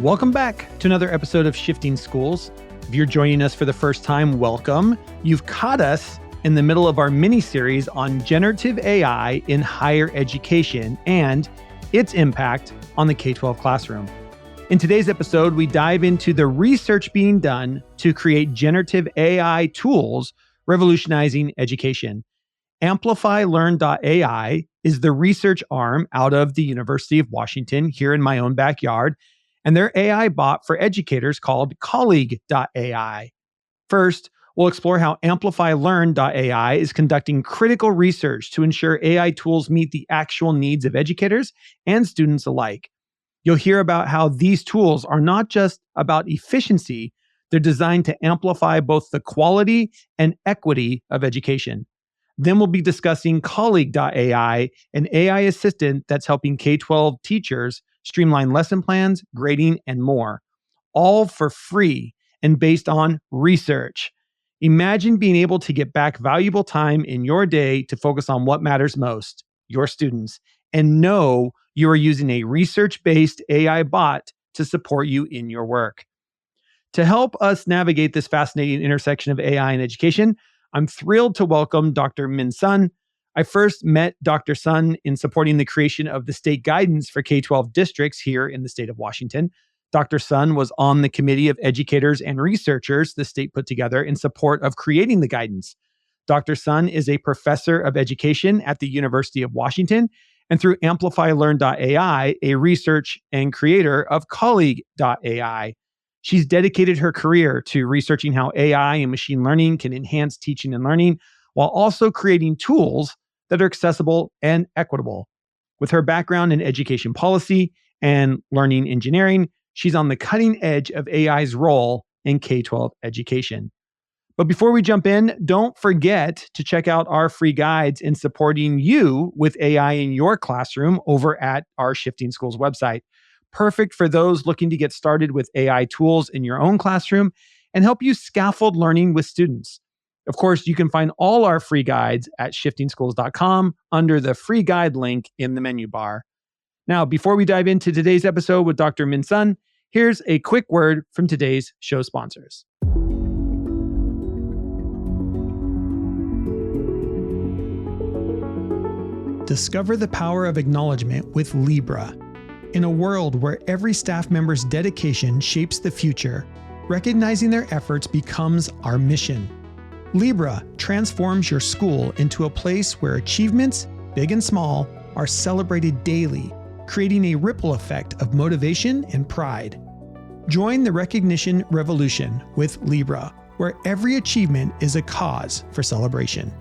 Welcome back to another episode of Shifting Schools. If you're joining us for the first time, welcome. You've caught us in the middle of our mini-series on generative AI in higher education and its impact on the K-12 classroom. In today's episode, we dive into the research being done to create generative AI tools revolutionizing education. AmplifyLearn.ai is the research arm out of the University of Washington here in my own backyard, and their AI bot for educators called Colleague.ai. First, we'll explore how AmplifyLearn.ai is conducting critical research to ensure AI tools meet the actual needs of educators and students alike. You'll hear about how these tools are not just about efficiency, they're designed to amplify both the quality and equity of education. Then we'll be discussing Colleague.ai, an AI assistant that's helping K-12 teachers streamline lesson plans, grading, and more, all for free and based on research. Imagine being able to get back valuable time in your day to focus on what matters most, your students, and know you are using a research-based AI bot to support you in your work. To help us navigate this fascinating intersection of AI and education, I'm thrilled to welcome Dr. Min Sun. I first met Dr. Sun in supporting the creation of the state guidance for K-12 districts here in the state of Washington. Dr. Sun was on the committee of educators and researchers the state put together in support of creating the guidance. Dr. Sun is a professor of education at the University of Washington, and through AmplifyLearn.ai, a research and creator of Colleague.ai. She's dedicated her career to researching how AI and machine learning can enhance teaching and learning, while also creating tools that are accessible and equitable. With her background in education policy and learning engineering, she's on the cutting edge of AI's role in K-12 education. But before we jump in, don't forget to check out our free guides in supporting you with AI in your classroom over at our Shifting Schools website. Perfect for those looking to get started with AI tools in your own classroom and help you scaffold learning with students. Of course, you can find all our free guides at shiftingschools.com under the free guide link in the menu bar. Now, before we dive into today's episode with Dr. Min Sun, here's a quick word from today's show sponsors. Discover the power of acknowledgement with Libra. In a world where every staff member's dedication shapes the future, recognizing their efforts becomes our mission. Libra transforms your school into a place where achievements, big and small, are celebrated daily, creating a ripple effect of motivation and pride. Join the recognition revolution with Libra, where every achievement is a cause for celebration.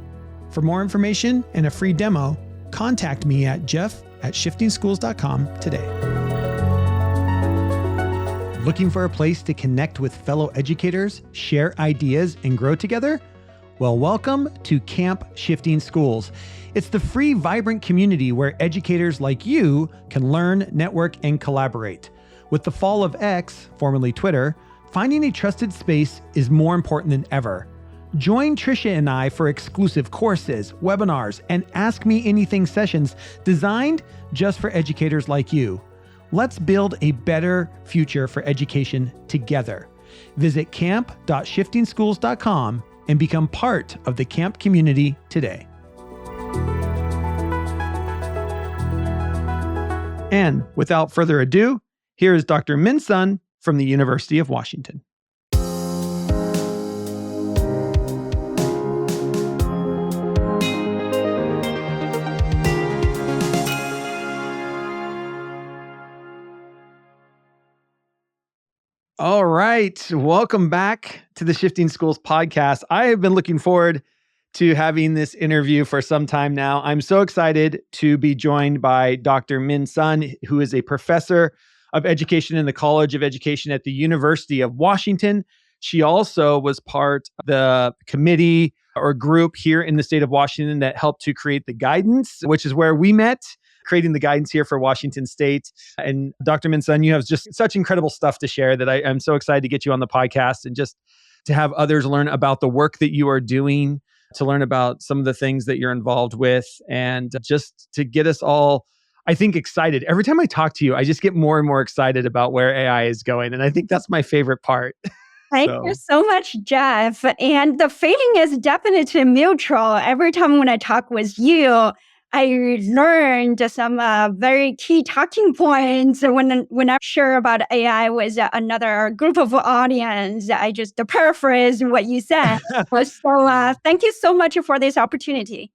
For more information and a free demo, contact me at jeff@shiftingschools.com today. Looking for a place to connect with fellow educators, share ideas, and grow together? Well, welcome to Camp Shifting Schools. It's the free, vibrant community where educators like you can learn, network, and collaborate. With the fall of X, formerly Twitter, finding a trusted space is more important than ever. Join Trisha and I for exclusive courses, webinars, and Ask Me Anything sessions designed just for educators like you. Let's build a better future for education together. Visit camp.shiftingschools.com and become part of the camp community today. And without further ado, here is Dr. Min Sun from the University of Washington. All right. Welcome back to the Shifting Schools podcast. I have been looking forward to having this interview for some time now. I'm so excited to be joined by Dr. Min Sun, who is a professor of education in the College of Education at the University of Washington. She also was part of the committee or group here in the state of Washington that helped to create the guidance, which is where we met. creating the guidance here for Washington State. And Dr. Minsun, you have just such incredible stuff to share that I'm so excited to get you on the podcast and just to have others learn about the work that you are doing, to learn about some of the things that you're involved with, and just to get us all, I think, excited. Every time I talk to you, I just get more and more excited about where AI is going. And I think that's my favorite part. Thank you so much, Jeff. And the feeling is definitely mutual. Every time when I talk with you, I learned some very key talking points. When I share about AI with another group of audience, I just paraphrase what you said. So thank you so much for this opportunity.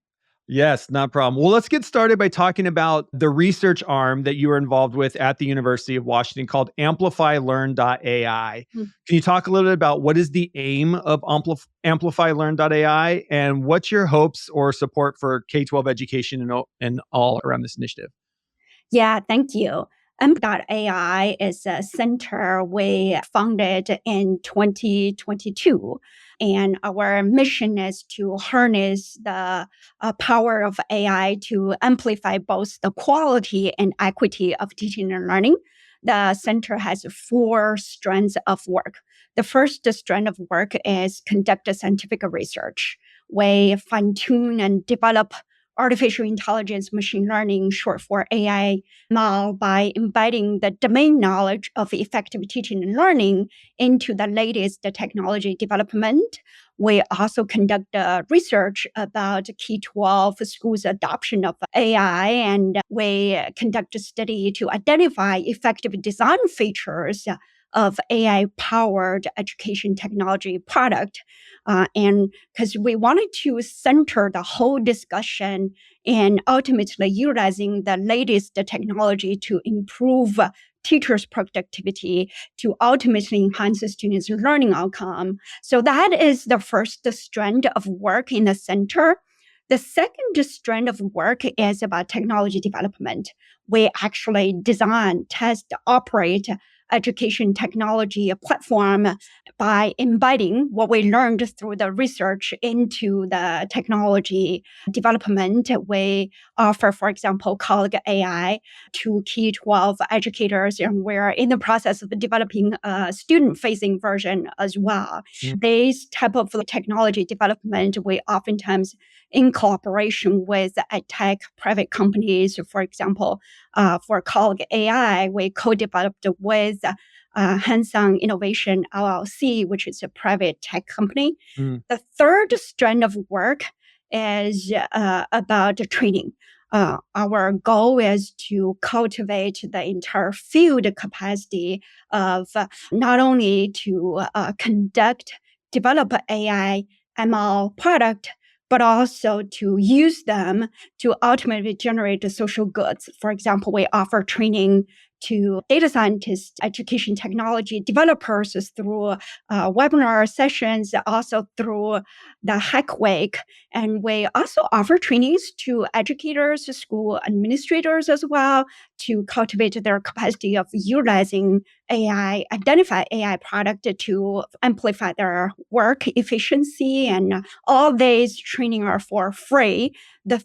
Yes, not problem. Well, let's get started by talking about the research arm that you were involved with at the University of Washington called AmplifyLearn.ai. Can you talk a little bit about what is the aim of AmplifyLearn.ai and what's your hopes or support for K-12 education and all around this initiative? Yeah, thank you. AI is a center we founded in 2022. And our mission is to harness the power of AI to amplify both the quality and equity of teaching and learning. The center has 4 strands of work. The first strand of work is conduct scientific research. We fine-tune and develop artificial intelligence, machine learning, short for AI, now by embedding the domain knowledge of effective teaching and learning into the latest technology development. We also conduct research about K-12 schools' adoption of AI, and we conduct a study to identify effective design features of AI-powered education technology product. And because we wanted to center the whole discussion and ultimately utilizing the latest technology to improve teachers' productivity, to ultimately enhance the students' learning outcome. So that is the first strand of work in the center. The second strand of work is about technology development. We actually design, test, operate education technology platform by embedding what we learned through the research into the technology development. We offer, for example, Colleague.ai to K-12 educators, and we're in the process of developing a student-facing version as well. This type of technology development, we oftentimes in cooperation with tech private companies. For example, for Colleague.ai, we co-developed with Hands-on Innovation LLC, which is a private tech company. The third strand of work is about training. Our goal is to cultivate the entire field capacity of not only to develop AI ML product, but also to use them to ultimately generate the social goods. For example, we offer training to data scientists, education technology developers through webinar sessions, also through the Hack Week. And we also offer trainings to educators, school administrators as well, to cultivate their capacity of utilizing AI, identify AI product to amplify their work efficiency. And all these training are for free. The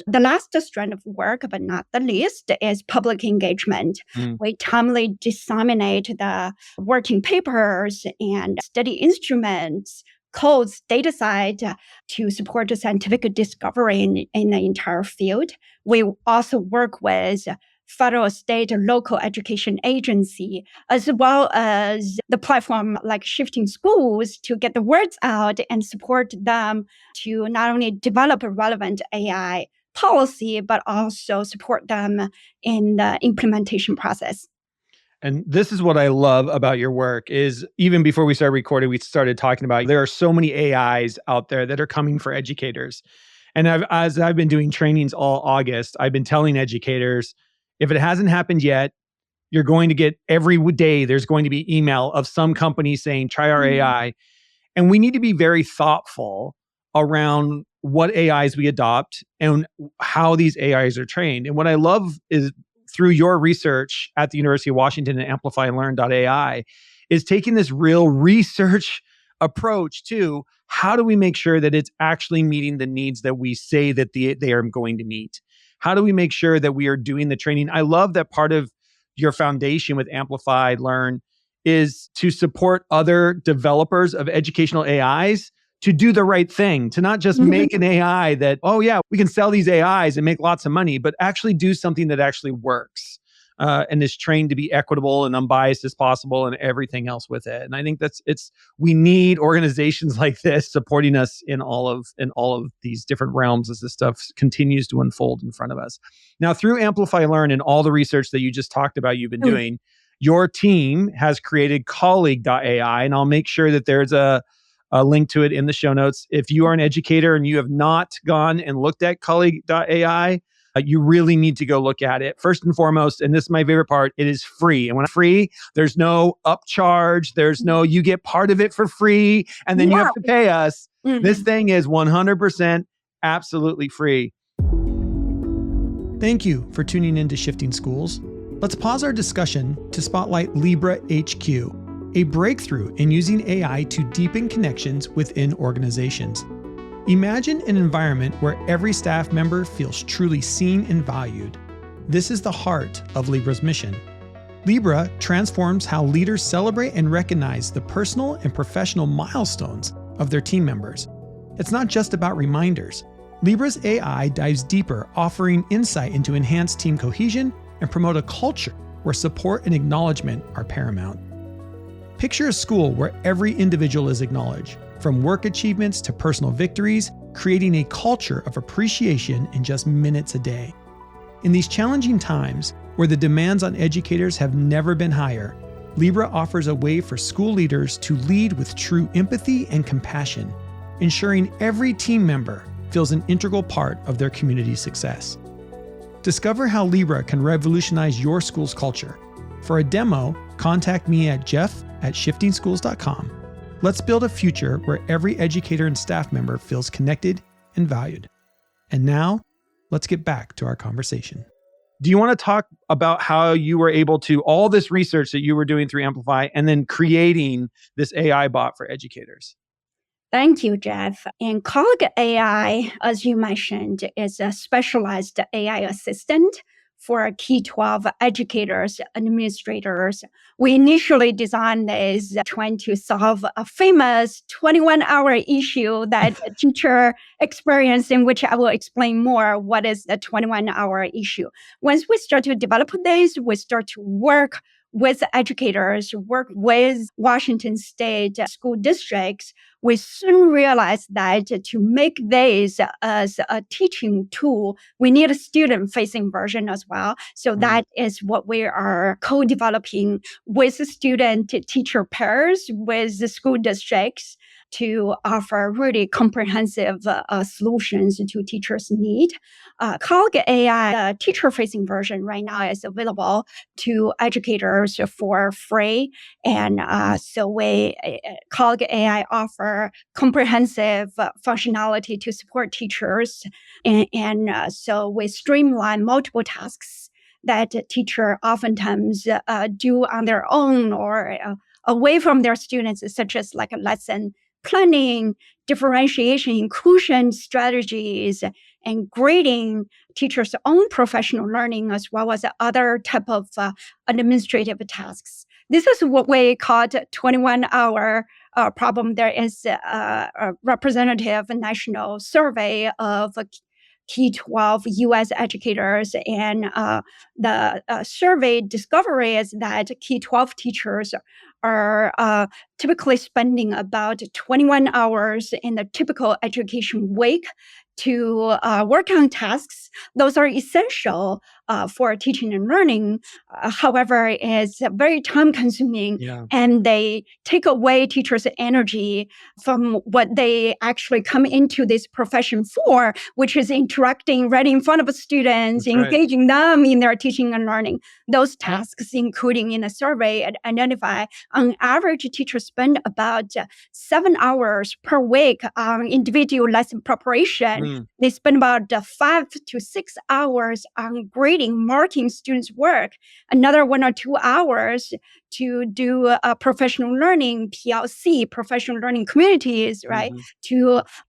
last strand of work, but not the least, is public engagement. We timely disseminate the working papers and study instruments, codes, data set to support the scientific discovery in the entire field. We also work with federal, state, local education agency, as well as the platform like Shifting Schools to get the words out and support them to not only develop a relevant AI policy, but also support them in the implementation process. And this is what I love about your work is even before we started recording, we started talking about there are so many AIs out there that are coming for educators. And as I've been doing trainings all August, I've been telling educators, if it hasn't happened yet, you're going to get every day, there's going to be email of some company saying, try our AI. And we need to be very thoughtful around what AIs we adopt and how these AIs are trained. And what I love is through your research at the University of Washington and AmplifyLearn.ai is taking this real research approach to how do we make sure that it's actually meeting the needs that we say that they are going to meet. How do we make sure that we are doing the training? I love that part of your foundation with Amplify Learn is to support other developers of educational AIs to do the right thing, to not just make an AI that, oh yeah, we can sell these AIs and make lots of money, but actually do something that actually works and is trained to be equitable and unbiased as possible and everything else with it. And I think we need organizations like this supporting us in all of these different realms as this stuff continues to unfold in front of us. Now, through Amplify Learn and all the research that you just talked about, you've been doing, your team has created Colleague.ai, and I'll make sure that there's a link to it in the show notes. If you are an educator and you have not gone and looked at Colleague.ai, you really need to go look at it. First and foremost, and this is my favorite part, it is free. And when it's free, there's no upcharge. There's no, you get part of it for free and then you have to pay us. This thing is 100% absolutely free. Thank you for tuning in to Shifting Schools. Let's pause our discussion to spotlight Libra HQ, a breakthrough in using AI to deepen connections within organizations. Imagine an environment where every staff member feels truly seen and valued. This is the heart of Libra's mission. Libra transforms how leaders celebrate and recognize the personal and professional milestones of their team members. It's not just about reminders. Libra's AI dives deeper, offering insight into enhanced team cohesion and promote a culture where support and acknowledgement are paramount. Picture a school where every individual is acknowledged, from work achievements to personal victories, creating a culture of appreciation in just minutes a day. In these challenging times, where the demands on educators have never been higher, Libra offers a way for school leaders to lead with true empathy and compassion, ensuring every team member feels an integral part of their community's success. Discover how Libra can revolutionize your school's culture. For a demo, contact me at jeff@shiftingschools.com. Let's build a future where every educator and staff member feels connected and valued. And now, let's get back to our conversation. Do you want to talk about how you were able to, all this research that you were doing through Amplify and then creating this AI bot for educators? Thank you, Jeff. And Colleague.ai, as you mentioned, is a specialized AI assistant for K-12 educators, administrators. We initially designed this trying to solve a famous 21-hour issue that a teacher experienced, in which I will explain more what is the 21-hour issue. Once we start to develop this, we start to work with educators, work with Washington State school districts. We soon realized that to make this as a teaching tool, we need a student-facing version as well. So that is what we are co-developing with student-teacher pairs, with the school districts, to offer really comprehensive solutions to teachers' need. Colleague.ai, the teacher-facing version right now, is available to educators for free. And so Colleague.ai offer comprehensive functionality to support teachers. And so we streamline multiple tasks that a teacher oftentimes do on their own or away from their students, such as like a lesson planning, differentiation, inclusion strategies, and grading, teachers' own professional learning, as well as other type of administrative tasks. This is what we call 21-hour problem. There is a representative national survey of K-12 U.S. educators, and the survey discovery is that K-12 teachers are typically spending about 21 hours in a typical education week to work on tasks. Those are essential for teaching and learning. However, it's very time-consuming, and they take away teachers' energy from what they actually come into this profession for, which is interacting right in front of students, engaging them in their teaching and learning. Those tasks, including in a survey, identify on average, teachers spend about 7 hours per week on individual lesson preparation. They spend about 5 to 6 hours on grading, marking students' work, another 1 or 2 hours to do professional learning, PLC, professional learning communities, right?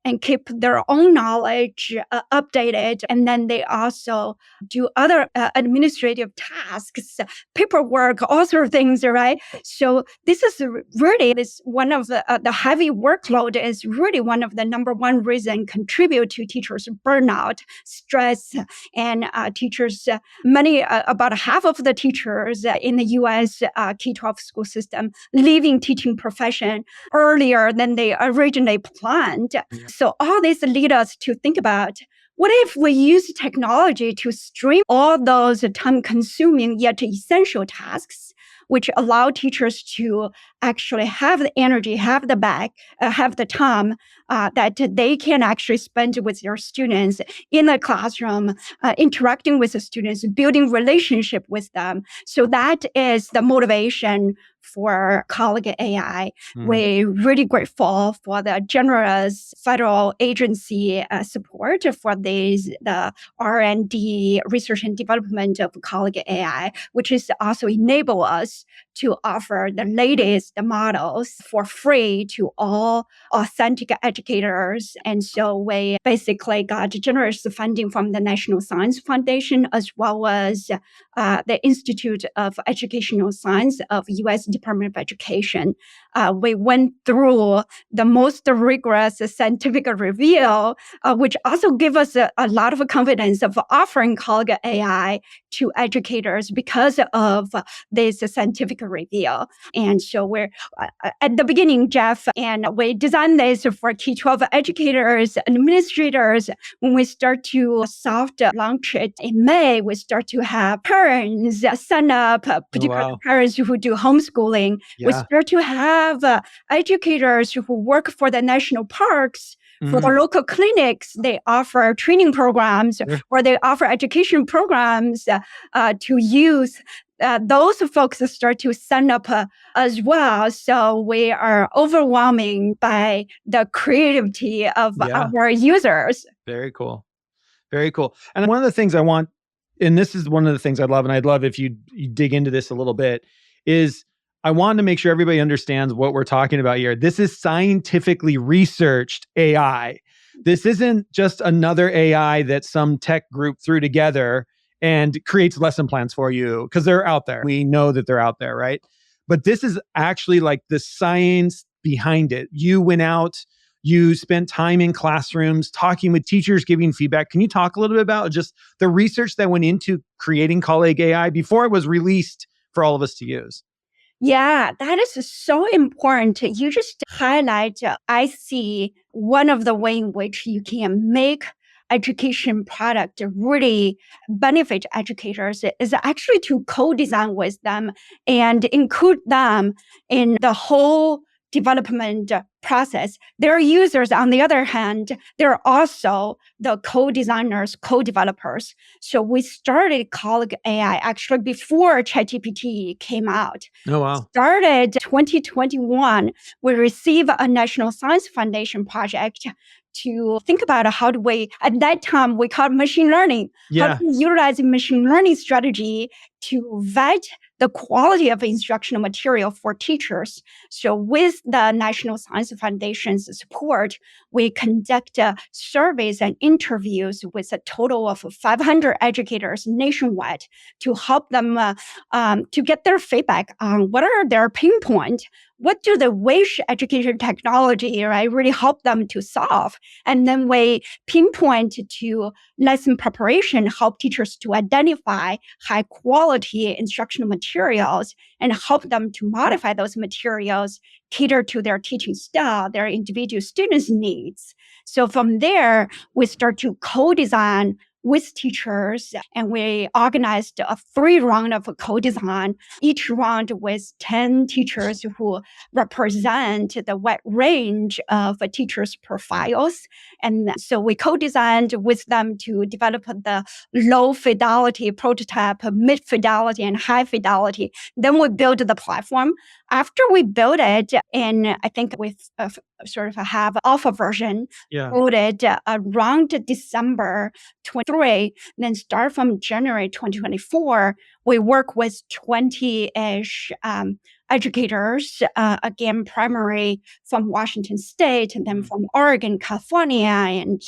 And keep their own knowledge updated. And then they also do other administrative tasks, paperwork, all sort of things, right? So this is really one of the heavy workload is really one of the number one reason contribute to teachers burnout, stress, and teachers, about half of the teachers in the U.S. K-12 school system leaving teaching profession earlier than they originally planned. Yeah. So all this lead us to think about, what if we use technology to stream all those time-consuming yet essential tasks, which allow teachers to actually have the energy, have the time that they can actually spend with their students in the classroom, interacting with the students, building relationship with them. So that is the motivation for Colleague.ai. We're really grateful for the generous federal agency support for the R&D, research and development of Colleague.ai, which is also enable us to offer the latest models for free to all authentic educators. And so we basically got generous funding from the National Science Foundation, as well as the Institute of Educational Science of U.S. Department of Education. We went through the most rigorous scientific review, which also gave us a lot of confidence of offering Colleague.ai to educators because of this scientific review. And so we're at the beginning, Jeff, and we designed this for K-12 educators, administrators. When we start to soft launch it in May, we start to have parents sign up, particularly parents who do homeschooling. Yeah. We start to have educators who work for the national parks, for the local clinics. They offer training programs or they offer education programs to youth. Those folks start to sign up as well. So we are overwhelming by the creativity of our users. Very cool. Very cool. And one of the things I want, and this is one of the things I'd love, and I'd love if you dig into this a little bit, is I want to make sure everybody understands what we're talking about here. This is scientifically researched AI. This isn't just another AI that some tech group threw together and creates lesson plans for you, because they're out there. We know that they're out there, right? But this is actually like the science behind it. You went out, you spent time in classrooms, talking with teachers, giving feedback. Can you talk a little bit about just the research that went into creating Colleague.ai before it was released for all of us to use? Yeah, that is so important. You just highlight, I see one of the ways in which you can make education product really benefit educators is actually to co-design with them and include them in the whole development process. Their users, on the other hand, they're also the co-designers, co-developers. So we started Colleague.ai actually before ChatGPT came out. Oh, wow. Started 2021. We received a National Science Foundation project to think about how do we, at that time, we called machine learning. How do we utilize machine learning strategy to vet the quality of instructional material for teachers? So with the National Science Foundation's support, we conduct surveys and interviews with a total of 500 educators nationwide to help them to get their feedback on what are their pain points. What do they wish education technology, right, really help them to solve? And then we pinpoint to lesson preparation, help teachers to identify high quality instructional materials and help them to modify those materials, cater to their teaching style, their individual students' needs. So from there, we start to co-design with teachers, and we organized a 3 round of co-design, each round with 10 teachers who represent the wide range of teachers' profiles. And so we co-designed with them to develop the low fidelity prototype, mid fidelity, and high fidelity. Then we built the platform. After we built it, and I think with sort of have alpha version Yeah. coded around December 23. Then start from January 2024, we work with 20-ish educators, again, primary from Washington State, and then from Oregon, California, and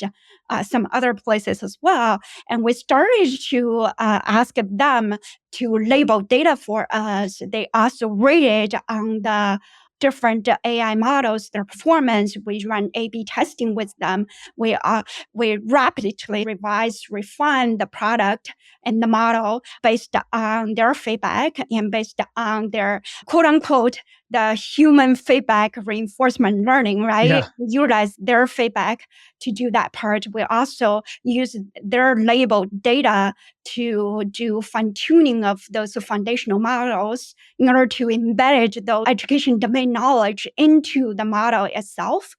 some other places as well. And we started to ask them to label data for us. They also rated on the different AI models, their performance. We run A/B testing with them. We rapidly revise, refine the product and the model based on their feedback and based on their quote unquote the human feedback reinforcement learning, right? Yeah. Utilize their feedback to do that part. We also use their labeled data to do fine-tuning of those foundational models in order to embed those education domain knowledge into the model itself.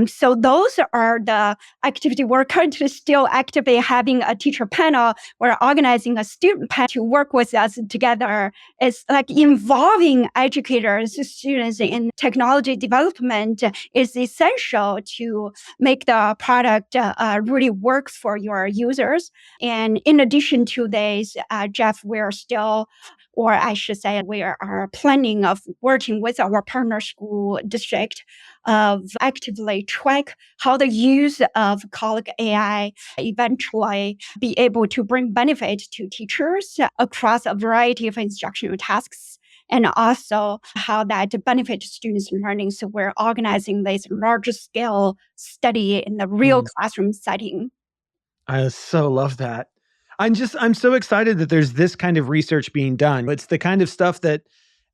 So those are the activity. We're currently still actively having a teacher panel. We're organizing a student panel to work with us together. It's like involving educators, students in technology development is essential to make the product really work for your users. And in addition to this, Jeff, we're still, or I should say, we are planning of working with our partner school district of actively track how the use of Colleague.ai eventually be able to bring benefit to teachers across a variety of instructional tasks, and also how that benefits students' learning. So we're organizing this larger scale study in the real classroom setting. I so love that. I'm so excited that there's this kind of research being done. It's the kind of stuff that,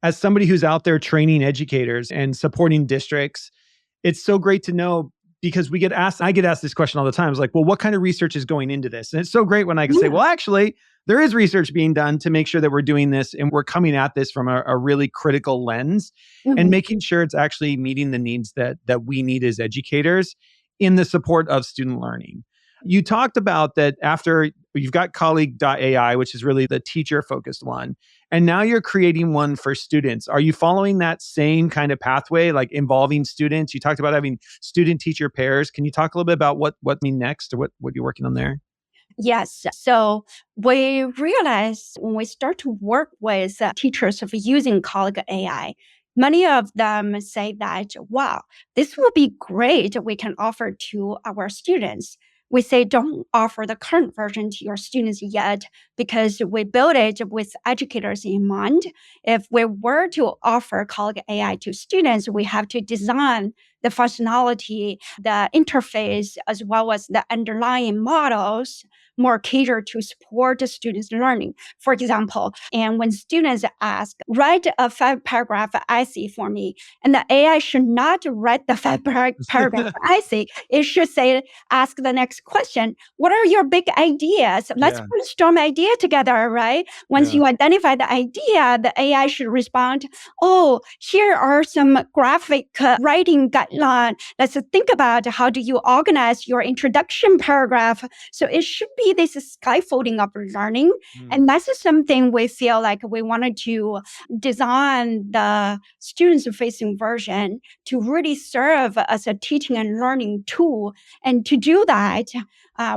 as somebody who's out there training educators and supporting districts, it's so great to know, because I get asked this question all the time. It's like, well, what kind of research is going into this? And it's so great when I can say, well, actually, there is research being done to make sure that we're doing this and we're coming at this from a really critical lens and making sure it's actually meeting the needs that we need as educators in the support of student learning. You talked about that after you've got Colleague.ai, which is really the teacher focused one, and now you're creating one for students. Are you following that same kind of pathway, like involving students? You talked about having student teacher pairs. Can you talk a little bit about what mean next, or what you're working on there? Yes. So we realized when we start to work with teachers of using Colleague AI, many of them say that, wow, this will be great. We can offer to our students. We say, don't offer the current version to your students yet, because we built it with educators in mind. If we were to offer Colleague AI to students, we have to design the functionality, the interface, as well as the underlying models more catered to support the students' learning. For example, and when students ask, write a 5-paragraph essay for me, and the AI should not write the 5-paragraph essay. It should say, ask the next question. What are your big ideas? Let's brainstorm idea together, right? Once you identify the idea, the AI should respond, oh, here are some graphic writing guidelines. Let's think about how do you organize your introduction paragraph. So it should be this scaffolding of learning. And that's something we feel like we wanted to design the students-facing version to really serve as a teaching and learning tool. And to do that,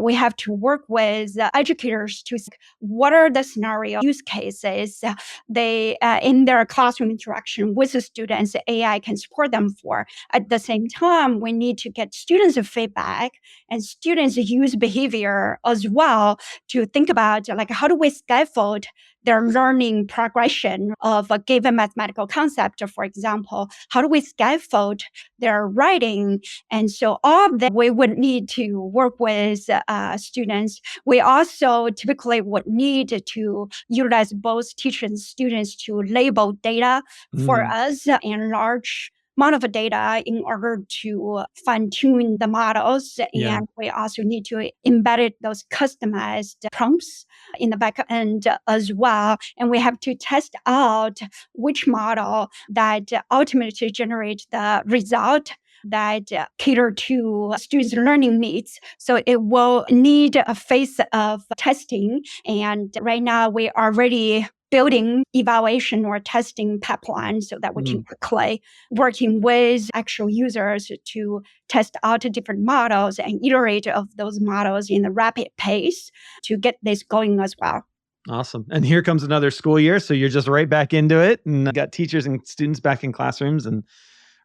we have to work with educators to see what are the scenario use cases they in their classroom interaction with the students AI can support them for. At the same time, we need to get students' feedback and students' use behavior as well to think about, like, how do we scaffold their learning progression of a given mathematical concept, for example? How do we scaffold their writing? And so all of that we would need to work with students. We also typically would need to utilize both teachers and students to label data for us in large amount of data in order to fine-tune the models. And we also need to embed those customized prompts in the back end as well. And we have to test out which model that ultimately generate the result that cater to students' learning needs. So it will need a phase of testing. And right now we already building evaluation or testing pipeline so that we can quickly working with actual users to test out different models and iterate of those models in a rapid pace to get this going as well. Awesome. And here comes another school year. So you're just right back into it and got teachers and students back in classrooms and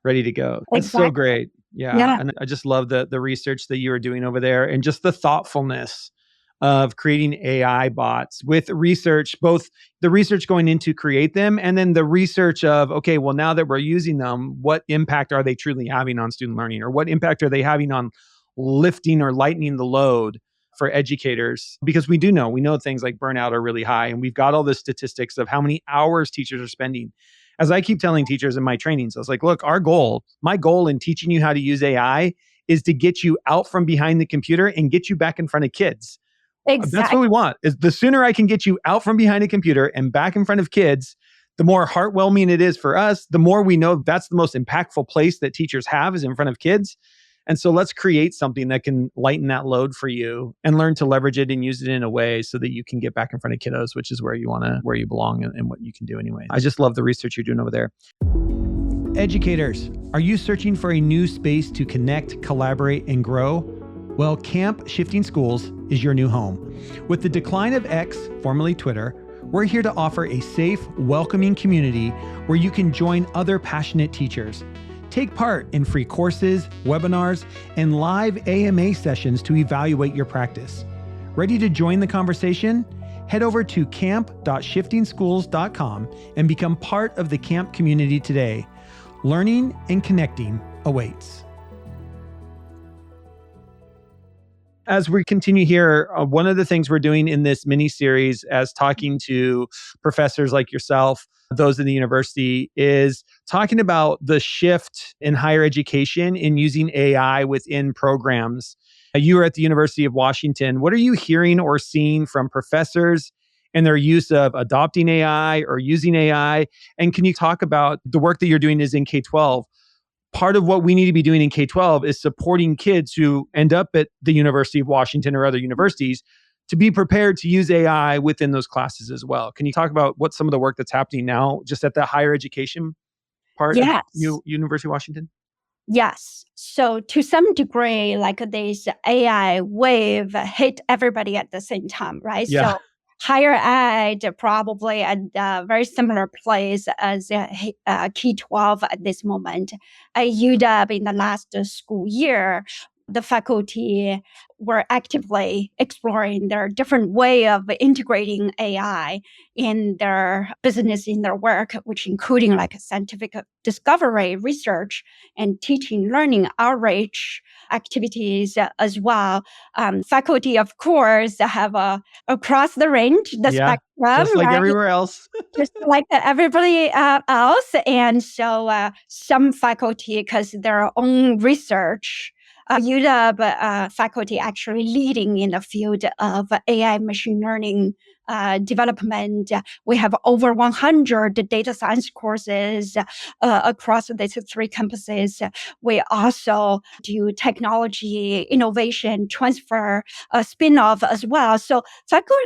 ready to go. That's so great. Yeah. And I just love the research that you were doing over there and just the thoughtfulness of creating AI bots with research, both the research going into create them and then the research of, okay, well, now that we're using them, what impact are they truly having on student learning, or what impact are they having on lifting or lightening the load for educators? Because we know things like burnout are really high, and we've got all the statistics of how many hours teachers are spending. As I keep telling teachers in my trainings, I was like, look, my goal in teaching you how to use AI is to get you out from behind the computer and get you back in front of kids. Exactly. That's what we want. Is the sooner I can get you out from behind a computer and back in front of kids, the more heartwarming it is for us, the more we know that's the most impactful place that teachers have is in front of kids. And so let's create something that can lighten that load for you and learn to leverage it and use it in a way so that you can get back in front of kiddos, which is where you belong and what you can do anyway. I just love the research you're doing over there. Educators, are you searching for a new space to connect, collaborate, and grow? Well, Camp Shifting Schools is your new home. With the decline of X, formerly Twitter, we're here to offer a safe, welcoming community where you can join other passionate teachers. Take part in free courses, webinars, and live AMA sessions to evaluate your practice. Ready to join the conversation? Head over to camp.shiftingschools.com and become part of the camp community today. Learning and connecting awaits. As we continue here, one of the things we're doing in this mini series as talking to professors like yourself, those in the university, is talking about the shift in higher education in using AI within programs. You were at the University of Washington. What are you hearing or seeing from professors and their use of adopting AI or using AI? And can you talk about the work that you're doing is in K-12? Part of what we need to be doing in K-12 is supporting kids who end up at the University of Washington or other universities to be prepared to use AI within those classes as well. Can you talk about what some of the work that's happening now just at the higher education part of University of Washington? Yes. So to some degree, like this AI wave hit everybody at the same time, right? Yeah. So higher ed probably at a very similar place as K-12 at this moment. At UW in the last school year, the faculty were actively exploring their different way of integrating AI in their business, in their work, which including like scientific discovery, research, and teaching, learning, outreach activities as well. Faculty, of course, have across the range, the spectrum, just like right? everywhere else. Just like everybody else. And so some faculty, because their own research, UW faculty actually leading in the field of AI machine learning development. We have over 100 data science courses across these three campuses. We also do technology, innovation, transfer, spin-off as well. So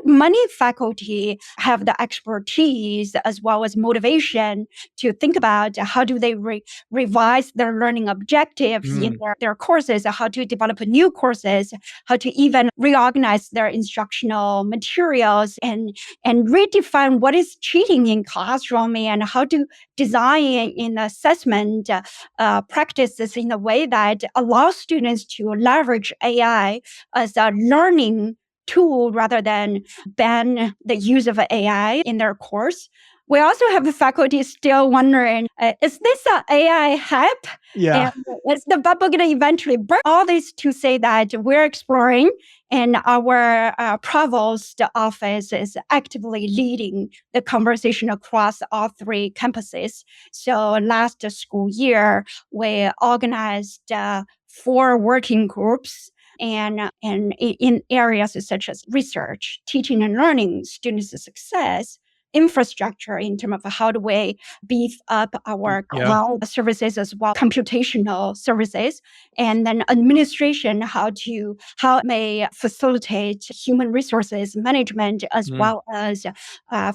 many faculty have the expertise as well as motivation to think about how do they revise their learning objectives in their courses, how to develop new courses, how to even reorganize their instructional materials and redefine what is cheating in classroom and how to design in assessment practices in a way that allows students to leverage AI as a learning tool rather than ban the use of AI in their course. We also have the faculty still wondering, is this an AI hype? Yeah. And is the bubble going to eventually burst? All this to say that we're exploring, and our provost office is actively leading the conversation across all three campuses. So last school year, we organized 4 working groups and in areas such as research, teaching and learning, student success, infrastructure in terms of how do we beef up our cloud services as well, computational services, and then administration, how may facilitate human resources management as well as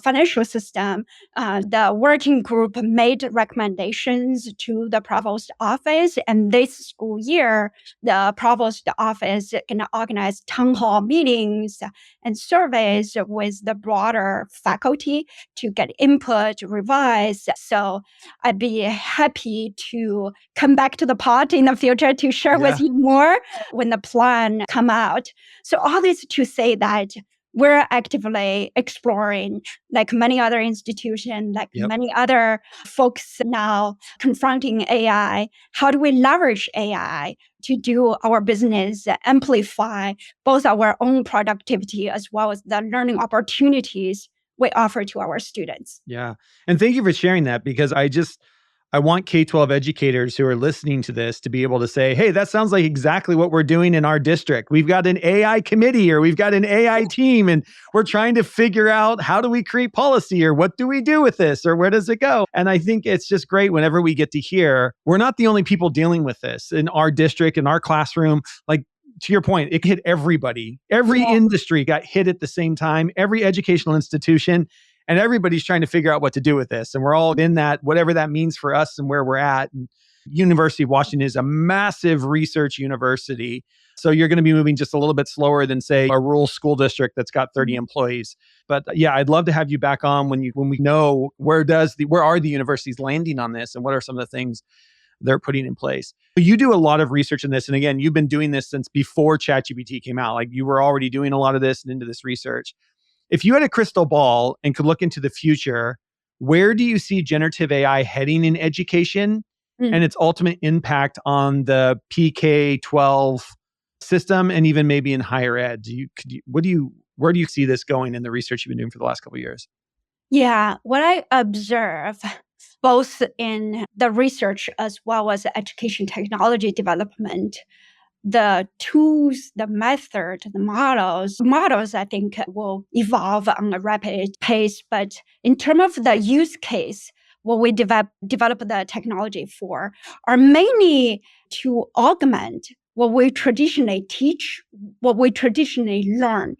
financial system. The working group made recommendations to the provost office, and this school year, the provost office can organize town hall meetings and surveys with the broader faculty to get input, revise. So I'd be happy to come back to the pod in the future to share with you more when the plan come out. So all this to say that we're actively exploring, like many other institutions, like many other folks now confronting AI. How do we leverage AI to do our business, amplify both our own productivity as well as the learning opportunities we offer to our students? Yeah. And thank you for sharing that, because I want K-12 educators who are listening to this to be able to say, hey, that sounds like exactly what we're doing in our district. We've got an AI committee, or we've got an AI team, and we're trying to figure out how do we create policy, or what do we do with this, or where does it go? And I think it's just great whenever we get to hear we're not the only people dealing with this in our district, in our classroom. Like, to your point, it hit everybody. Every industry got hit at the same time, every educational institution. And everybody's trying to figure out what to do with this. And we're all in that, whatever that means for us and where we're at. And University of Washington is a massive research university. So you're going to be moving just a little bit slower than, say, a rural school district that's got 30 employees. But yeah, I'd love to have you back on when we know where are the universities landing on this, and what are some of the things they're putting in place. You do a lot of research in this. And again, you've been doing this since before ChatGPT came out. Like, you were already doing a lot of this and into this research. If you had a crystal ball and could look into the future, where do you see generative AI heading in education and its ultimate impact on the PK-12 system, and even maybe in higher ed? Where do you see this going in the research you've been doing for the last couple of years? Yeah, what I observe both in the research as well as education technology development, the tools, the method, the models, I think will evolve on a rapid pace. But in terms of the use case, what we develop the technology for are mainly to augment what we traditionally teach, what we traditionally learn.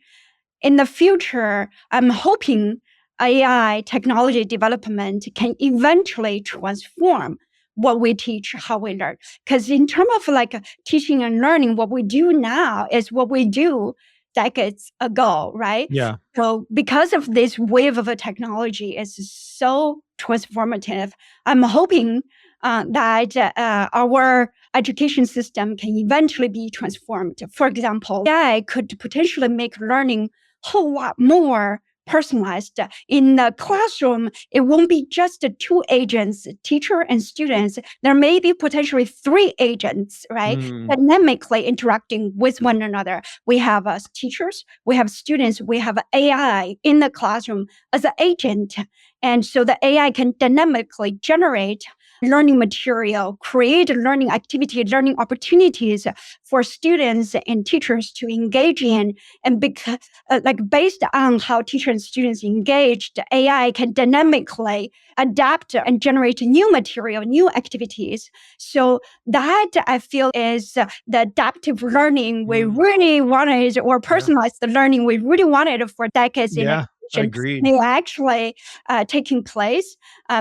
In the future, I'm hoping AI technology development can eventually transform what we teach, how we learn. Because in terms of like teaching and learning, what we do now is what we do decades ago, right? Yeah. So because of this wave of a technology is so transformative, I'm hoping that our education system can eventually be transformed. For example, AI could potentially make learning a whole lot more personalized. In the classroom, it won't be just the two agents, teacher and students. There may be potentially three agents, right? Dynamically interacting with one another. We have teachers, we have students, we have AI in the classroom as an agent. And so the AI can dynamically generate learning material, create learning activity, learning opportunities for students and teachers to engage in. And based on how teachers and students engaged, AI can dynamically adapt and generate new material, new activities. So that, I feel, is the adaptive learning we really wanted, or personalized the learning we really wanted for decades in education. Agreed. They actually taking place.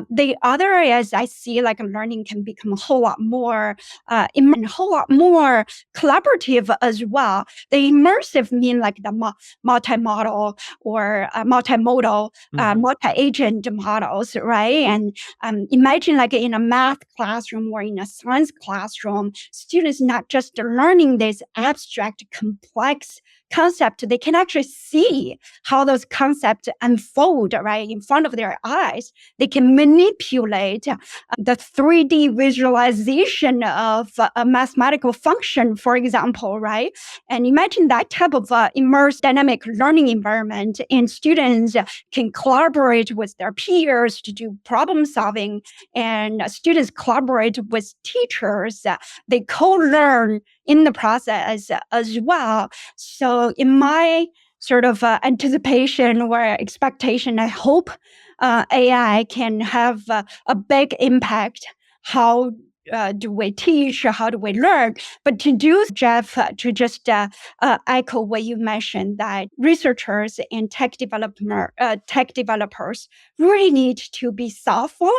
The other is I see like learning can become a whole lot more collaborative as well. The immersive mean like the multi-model or multimodal, multi-agent models, right? And imagine like in a math classroom or in a science classroom, students not just learning this abstract, complex concept, they can actually see how those concepts unfold right in front of their eyes. They can manipulate the 3D visualization of a mathematical function, for example, right? And imagine that type of immersed dynamic learning environment, and students can collaborate with their peers to do problem solving, and students collaborate with teachers. They co-learn in the process as well. So in my sort of anticipation or expectation, I hope AI can have a big impact. How do we teach? How do we learn? But to do, Jeff, to just echo what you mentioned, that researchers and tech developers really need to be thoughtful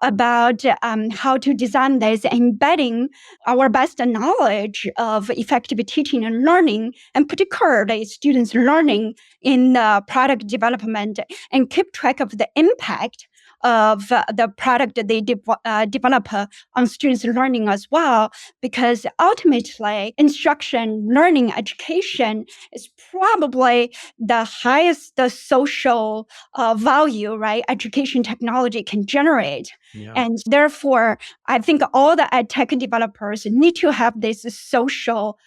about how to design this, embedding our best knowledge of effective teaching and learning, and particularly students' learning in product development, and keep track of the impact of the product that they develop on students' learning as well, because ultimately instruction, learning, education is probably the highest social value, right? Education technology can generate. Yeah. And therefore, I think all the ed tech developers need to have this social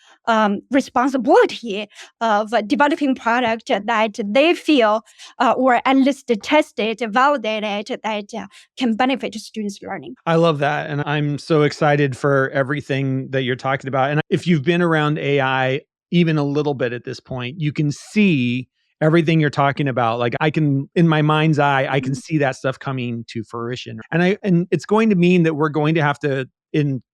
responsibility of developing product that they feel or at least tested, validated, that can benefit students' learning. I love that. And I'm so excited for everything that you're talking about. And if you've been around AI even a little bit at this point, you can see everything you're talking about. Like I can, in my mind's eye, I can see that stuff coming to fruition. And it's going to mean that we're going to have to,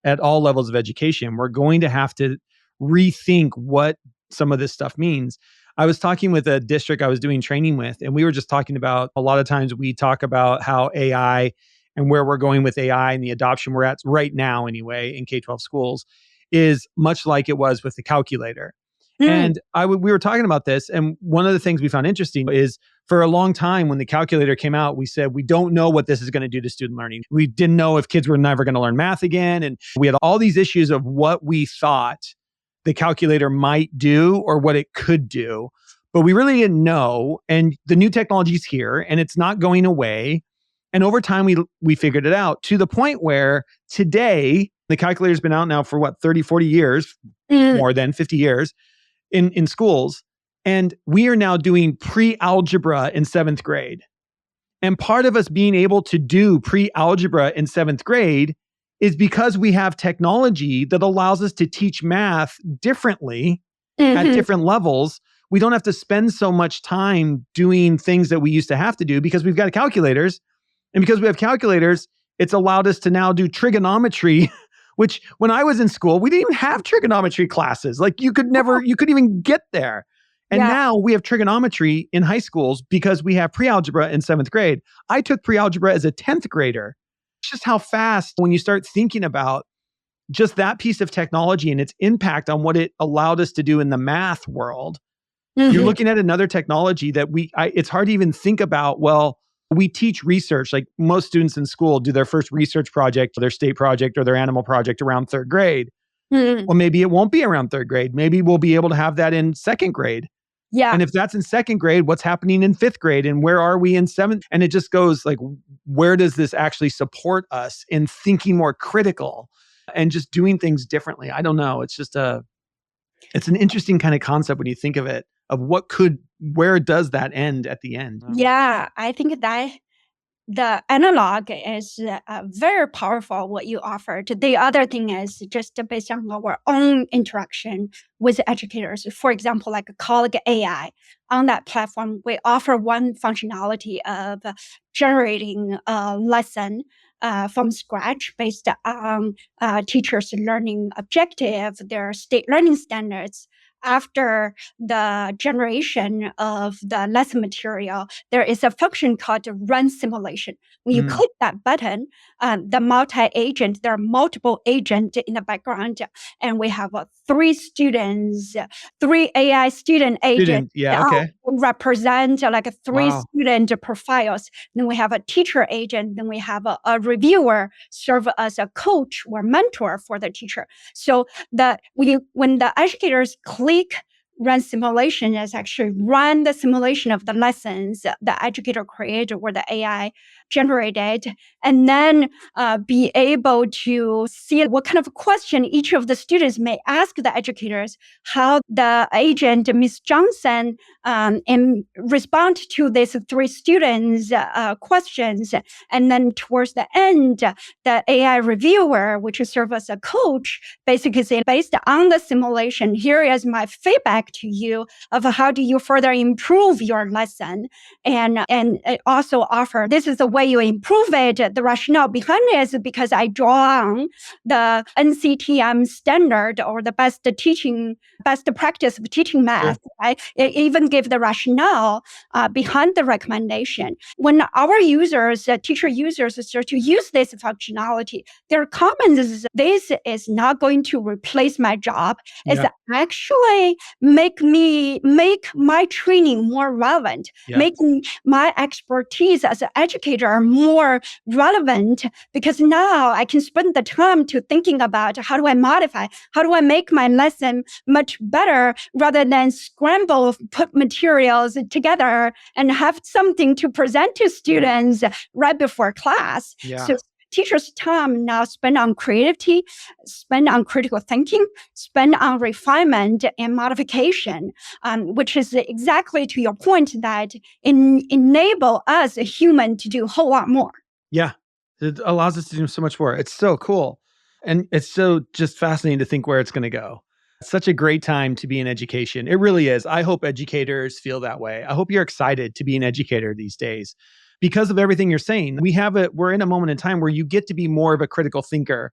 at all levels of education, we're going to have to rethink what some of this stuff means. I was talking with a district I was doing training with, and we were just talking about, a lot of times we talk about how AI and where we're going with AI and the adoption we're at right now anyway in K-12 schools is much like it was with the calculator. And we were talking about this, and one of the things we found interesting is, for a long time when the calculator came out, we said, we don't know what this is going to do to student learning. We didn't know if kids were never going to learn math again. And we had all these issues of what we thought the calculator might do or what it could do, but we really didn't know. And the new technology is here and it's not going away. And over time, we figured it out to the point where today, the calculator's been out now for 30, 40 years, more than 50 years in schools. And we are now doing pre-algebra in 7th grade. And part of us being able to do pre-algebra in 7th grade is because we have technology that allows us to teach math differently at different levels. We don't have to spend so much time doing things that we used to have to do because we've got calculators. And because we have calculators, it's allowed us to now do trigonometry, which when I was in school, we didn't even have trigonometry classes. Like you couldn't even get there. And now we have trigonometry in high schools because we have pre-algebra in 7th grade. I took pre-algebra as a 10th grader. It's just how fast, when you start thinking about just that piece of technology and its impact on what it allowed us to do in the math world, you're looking at another technology that it's hard to even think about. Well, we teach research, like most students in school do their first research project, their state project or their animal project around 3rd grade. Well, maybe it won't be around 3rd grade. Maybe we'll be able to have that in 2nd grade. Yeah. And if that's in 2nd grade, what's happening in 5th grade? And where are we in 7th? And it just goes like, where does this actually support us in thinking more critical and just doing things differently? I don't know. It's an interesting kind of concept when you think of it, of where does that end at the end? Yeah, I think that the analog is very powerful, what you offered. The other thing is just based on our own interaction with educators. For example, like Colleague.ai. On that platform, we offer one functionality of generating a lesson from scratch based on teachers' learning objective, their state learning standards. After the generation of the lesson material, there is a function called run simulation. When you click that button, the multi-agent, there are multiple agents in the background, and we have 3 students, 3 AI student agents. Represent like 3 student profiles. Then we have a teacher agent. Then we have a reviewer serve as a coach or mentor for the teacher. So when the educators click run simulation, is actually run the simulation of the lessons the educator created or the AI generated, and then be able to see what kind of question each of the students may ask the educators, how the agent, Ms. Johnson, and respond to these three students' questions. And then towards the end, the AI reviewer, which serves as a coach, basically say, based on the simulation, here is my feedback to you of how do you further improve your lesson. And it also offer, this is the way you improve it. The rationale behind it is because I draw on the NCTM standard or the best practice of teaching math. Sure. Right? It even give the rationale behind the recommendation. When our users, teacher users, start to use this functionality, their comments is, this is not going to replace my job. It's actually make my training more relevant, making my expertise as an educator more relevant, because now I can spend the time to thinking about how do I modify, how do I make my lesson much better, rather than scramble, put materials together and have something to present to students right before class. So teachers' time now spent on creativity, spend on critical thinking, spend on refinement and modification, which is exactly to your point that enable us, a human, to do a whole lot more. Yeah. It allows us to do so much more. It's so cool. And it's so just fascinating to think where it's going to go. It's such a great time to be in education. It really is. I hope educators feel that way. I hope you're excited to be an educator these days because of everything you're saying. We're in a moment in time where you get to be more of a critical thinker.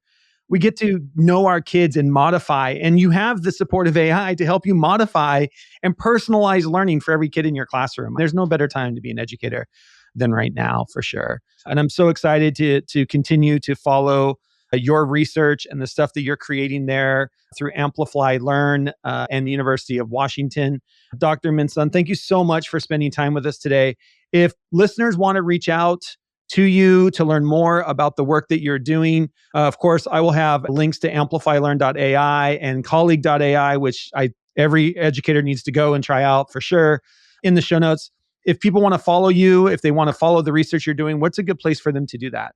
We get to know our kids and modify, and you have the support of AI to help you modify and personalize learning for every kid in your classroom. There's no better time to be an educator than right now, for sure. And I'm so excited to continue to follow your research and the stuff that you're creating there through Amplify Learn and the University of Washington. Dr. Minsun, thank you so much for spending time with us today. If listeners want to reach out to you to learn more about the work that you're doing, of course, I will have links to AmplifyLearn.ai and Colleague.ai, which every educator needs to go and try out for sure, in the show notes. If people want to follow you, if they want to follow the research you're doing, what's a good place for them to do that?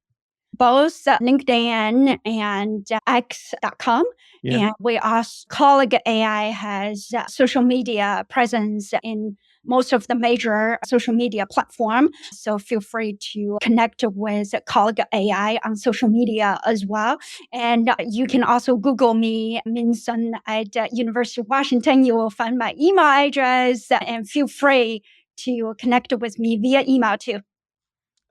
Both LinkedIn and X.com. Yeah. And we also, Colleague.ai has social media presence in most of the major social media platform. So feel free to connect with Colleague.ai on social media as well. And you can also Google me, Minsun, at University of Washington. You will find my email address, and feel free to connect with me via email too.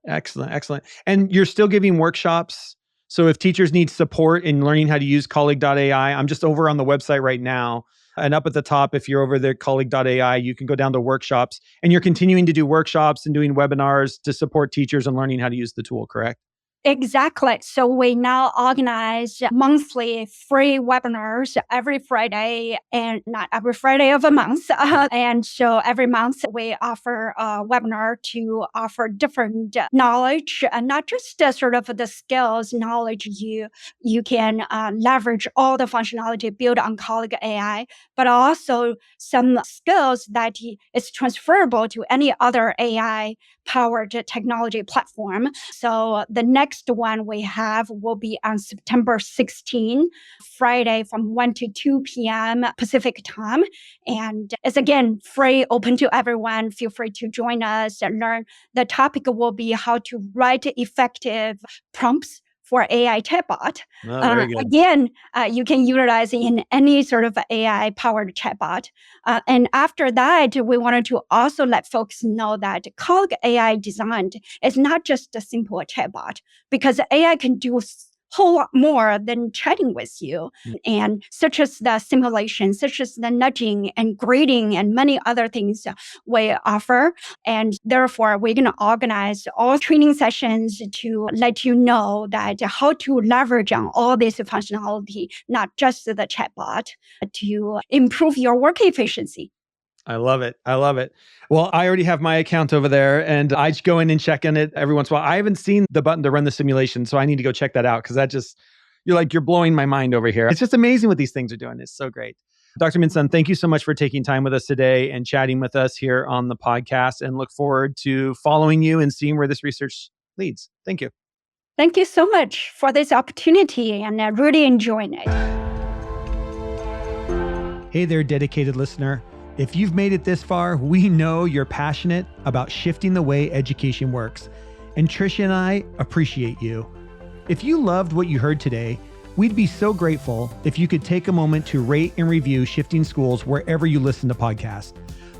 Excellent. Excellent. And you're still giving workshops. So if teachers need support in learning how to use Colleague.ai, I'm just over on the website right now. And up at the top, if you're over there, Colleague.ai, you can go down to workshops, and you're continuing to do workshops and doing webinars to support teachers and learning how to use the tool, correct? Exactly. So we now organize monthly free webinars every Friday, and not every Friday of a month. And so every month we offer a webinar to offer different knowledge, and not just sort of the skills knowledge you can leverage all the functionality built on Colleague AI, but also some skills that is transferable to any other AI powered technology platform. So the next one we have will be on September 16, Friday from 1 to 2 p.m. Pacific time. And it's again free, open to everyone. Feel free to join us and learn. The topic will be how to write effective prompts for AI chatbot. Oh, very good. Again, you can utilize in any sort of AI-powered chatbot. And after that, we wanted to also let folks know that Colleague AI designed is not just a simple chatbot, because AI can do whole lot more than chatting with you, and such as the simulation, such as the nudging and grading and many other things we offer. And therefore, we're going to organize all training sessions to let you know that how to leverage on all this functionality, not just the chatbot, to improve your work efficiency. I love it. I love it. Well, I already have my account over there, and I just go in and check in it every once in a while. I haven't seen the button to run the simulation, so I need to go check that out, because you're blowing my mind over here. It's just amazing what these things are doing. It's so great. Dr. Minsun, thank you so much for taking time with us today and chatting with us here on the podcast, and look forward to following you and seeing where this research leads. Thank you. Thank you so much for this opportunity, and I really enjoyed it. Hey there, dedicated listener. If you've made it this far, we know you're passionate about shifting the way education works. And Tricia and I appreciate you. If you loved what you heard today, we'd be so grateful if you could take a moment to rate and review Shifting Schools wherever you listen to podcasts.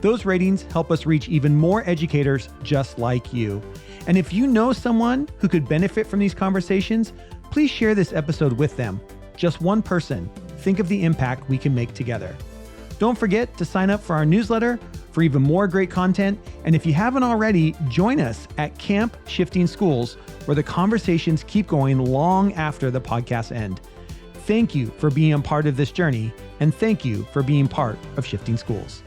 Those ratings help us reach even more educators just like you. And if you know someone who could benefit from these conversations, please share this episode with them. Just one person. Think of the impact we can make together. Don't forget to sign up for our newsletter for even more great content. And if you haven't already, join us at Camp Shifting Schools, where the conversations keep going long after the podcasts end. Thank you for being a part of this journey, and thank you for being part of Shifting Schools.